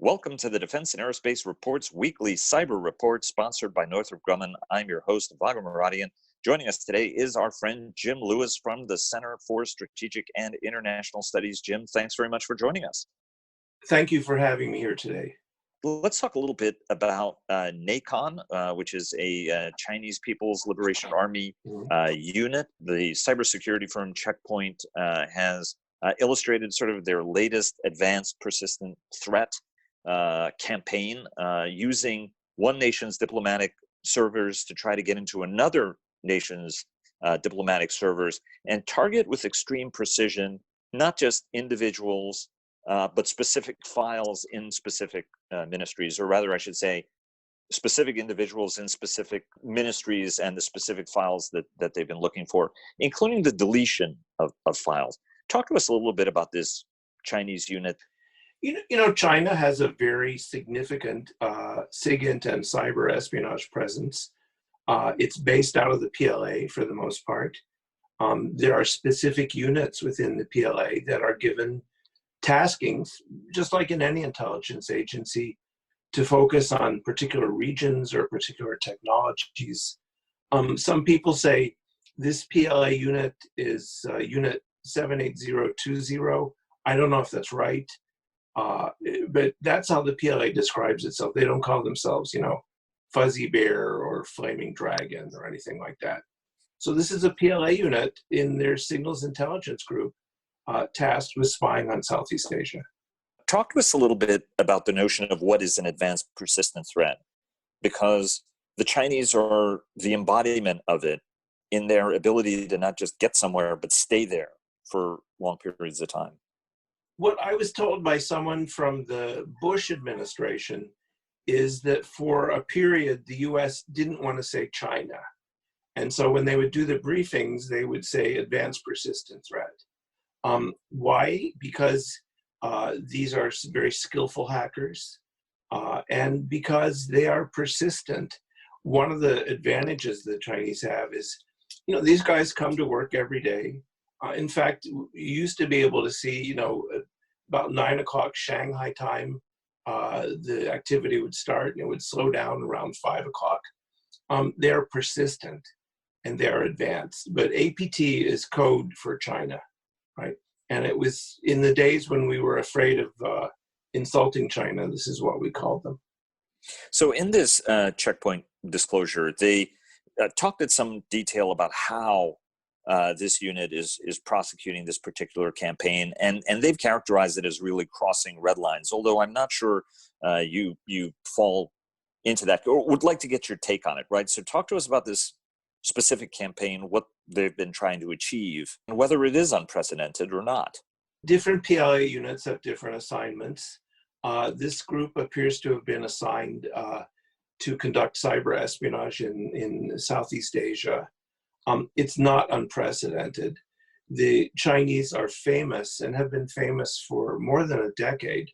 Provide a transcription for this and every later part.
Welcome to the Defense and Aerospace Reports Weekly Cyber Report, sponsored by Northrop Grumman. I'm your host, Vago Muradian. Joining us today is our friend Jim Lewis from the Center for Strategic and International Studies. Jim, thanks very much for joining us. Thank you for having me here today. Let's talk a little bit about NACON, which is a Chinese People's Liberation Army unit. The cybersecurity firm Checkpoint has illustrated sort of their latest advanced persistent threat campaign using one nation's diplomatic servers to try to get into another nation's diplomatic servers and target with extreme precision not just individuals but specific files in specific ministries, or rather I should say specific individuals in specific ministries and the specific files that they've been looking for, including the deletion of files. Talk to us a little bit about this Chinese unit. China has a very significant SIGINT and cyber espionage presence. It's based out of the PLA for the most part. There are specific units within the PLA that are given taskings, just like in any intelligence agency, to focus on particular regions or particular technologies. Some people say this PLA unit is Unit 78020. I don't know if that's right. But that's how the PLA describes itself. They don't call themselves, Fuzzy Bear or Flaming Dragon or anything like that. So this is a PLA unit in their signals intelligence group tasked with spying on Southeast Asia. Talk to us a little bit about the notion of what is an advanced persistent threat, because the Chinese are the embodiment of it in their ability to not just get somewhere, but stay there for long periods of time. What I was told by someone from the Bush administration is that for a period, the US didn't want to say China. And so when they would do the briefings, they would say advanced persistent threat. Why? Because these are very skillful hackers, and because they are persistent. One of the advantages the Chinese have is, these guys come to work every day. In fact, you used to be able to see, about 9 o'clock Shanghai time, the activity would start and it would slow down around 5 o'clock. They're persistent and they're advanced, but APT is code for China, right? And it was in the days when we were afraid of insulting China, this is what we called them. So in this Checkpoint disclosure, they talked in some detail about how this unit is prosecuting this particular campaign, and they've characterized it as really crossing red lines, although I'm not sure you fall into that, or would like to get your take on it, right? So talk to us about this specific campaign, what they've been trying to achieve, and whether it is unprecedented or not. Different PLA units have different assignments. This group appears to have been assigned to conduct cyber espionage in Southeast Asia. It's not unprecedented. The Chinese are famous and have been famous for more than a decade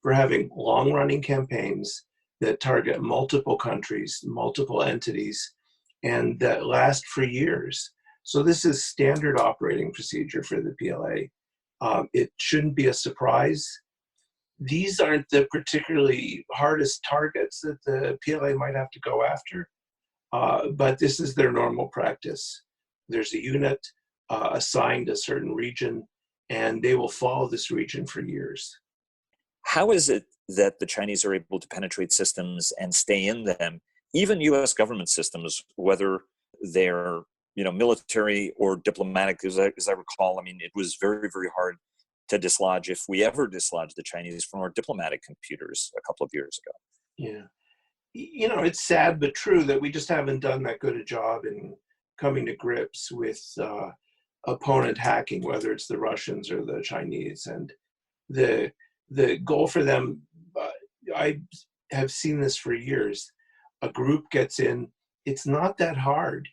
for having long-running campaigns that target multiple countries, multiple entities, and that last for years. So this is standard operating procedure for the PLA. It shouldn't be a surprise. These aren't the particularly hardest targets that the PLA might have to go after. But this is their normal practice. There's a unit assigned a certain region, and they will follow this region for years. How is it that the Chinese are able to penetrate systems and stay in them, even U.S. government systems, whether they're military or diplomatic? As I recall, it was very, very hard to dislodge, if we ever dislodged the Chinese from our diplomatic computers a couple of years ago. Yeah. It's sad but true that we just haven't done that good a job in coming to grips with opponent hacking, whether it's the Russians or the Chinese. And the goal for them, I have seen this for years. A group gets in, it's not that hard.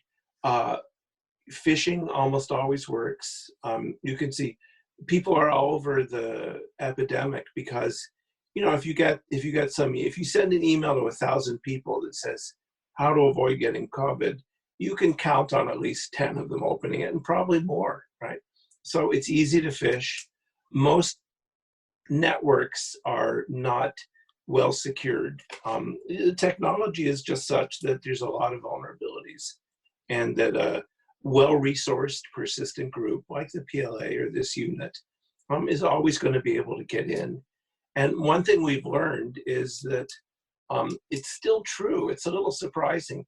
Phishing almost always works. You can see people are all over the epidemic because if you send an email to 1,000 people that says how to avoid getting COVID, you can count on at least 10 of them opening it, and probably more, right? So it's easy to phish. Most networks are not well secured. The technology is just such that there's a lot of vulnerabilities, and that a well-resourced, persistent group like the PLA or this unit is always going to be able to get in. And one thing we've learned is that it's still true. It's a little surprising.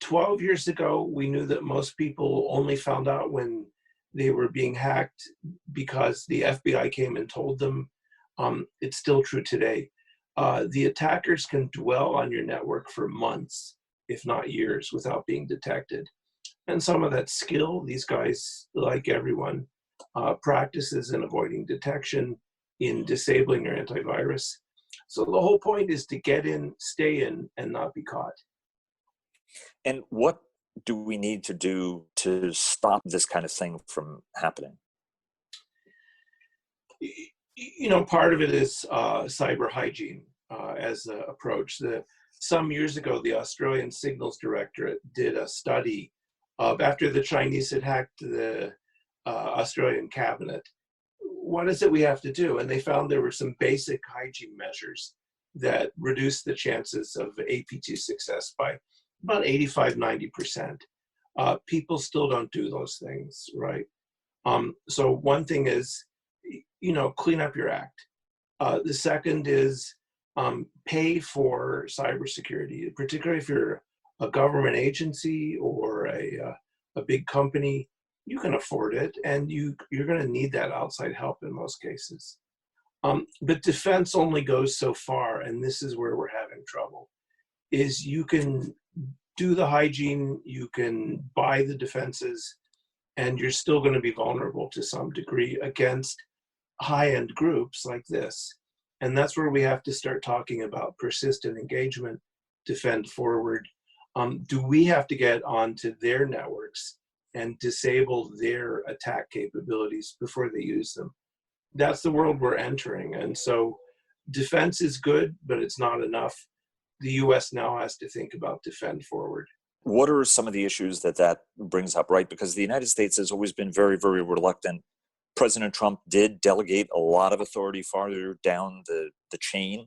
12 years ago, we knew that most people only found out when they were being hacked because the FBI came and told them. It's still true today. The attackers can dwell on your network for months, if not years, without being detected. And some of that skill, these guys, like everyone, practices in avoiding detection, in disabling your antivirus. So the whole point is to get in, stay in, and not be caught. And what do we need to do to stop this kind of thing from happening? You know, part of it is cyber hygiene as an approach. Some years ago, the Australian Signals Directorate did a study of, after the Chinese had hacked the Australian cabinet, what is it we have to do? And they found there were some basic hygiene measures that reduced the chances of APT success by about 85–90%. People still don't do those things, right? So one thing is, you know, clean up your act. The second is pay for cybersecurity, particularly if you're a government agency or a big company. You can afford it, and you're going to need that outside help in most cases. But defense only goes so far, and this is where we're having trouble, is you can do the hygiene, you can buy the defenses, and you're still going to be vulnerable to some degree against high-end groups like this. And that's where we have to start talking about persistent engagement, defend forward. Do we have to get onto their networks and disable their attack capabilities before they use them? That's the world we're entering. And so defense is good, but it's not enough. The US now has to think about defend forward. What are some of the issues that brings up, right? Because the United States has always been very, very reluctant. President Trump did delegate a lot of authority farther down the chain.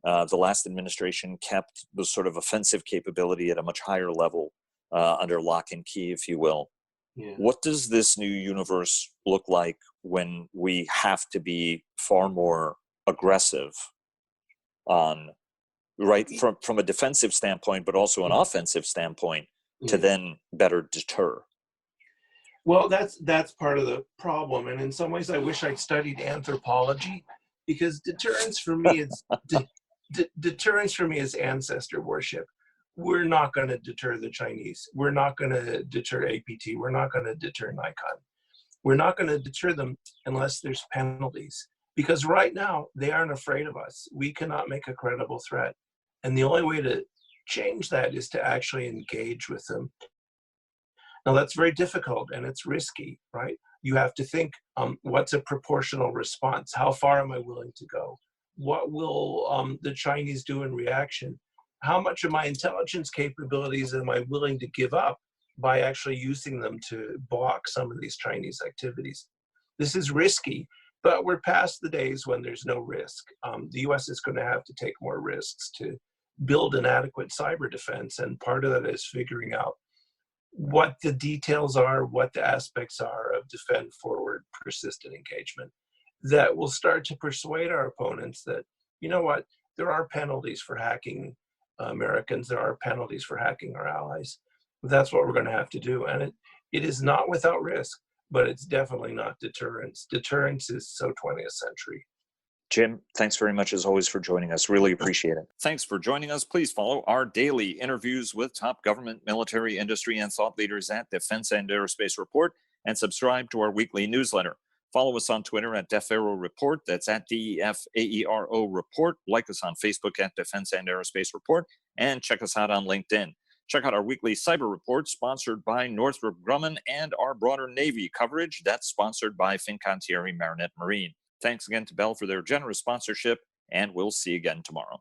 The last administration kept the sort of offensive capability at a much higher level under lock and key, if you will. Yeah. What does this new universe look like when we have to be far more aggressive on, right, from a defensive standpoint, but also an offensive standpoint to then better deter? Well, that's part of the problem. And in some ways, I wish I'd studied anthropology, because deterrence for me is deterrence for me is ancestor worship. We're not going to deter the Chinese. We're not going to deter APT. We're not going to deter Nikon. We're not going to deter them unless there's penalties, because right now they aren't afraid of us. We cannot make a credible threat. And the only way to change that is to actually engage with them. Now, that's very difficult and it's risky, right? You have to think, what's a proportional response? How far am I willing to go? What will the Chinese do in reaction? How much of my intelligence capabilities am I willing to give up by actually using them to block some of these Chinese activities? This is risky, but we're past the days when there's no risk. The US is going to have to take more risks to build an adequate cyber defense, and part of that is figuring out what the details are, what the aspects are of defend forward persistent engagement that will start to persuade our opponents that, you know what, there are penalties for hacking Americans, there are penalties for hacking our allies. That's what we're going to have to do. And it is not without risk, but it's definitely not deterrence. Deterrence is so 20th century. Jim, thanks very much as always for joining us. Really appreciate it. Thanks for joining us. Please follow our daily interviews with top government, military, industry, and thought leaders at Defense and Aerospace Report, and subscribe to our weekly newsletter. Follow us on Twitter at DefAero Report. That's at DEFAERO Report. Like us on Facebook at Defense and Aerospace Report, and check us out on LinkedIn. Check out our weekly cyber report sponsored by Northrop Grumman, and our broader Navy coverage that's sponsored by Fincantieri Marinette Marine. Thanks again to Bell for their generous sponsorship, and we'll see you again tomorrow.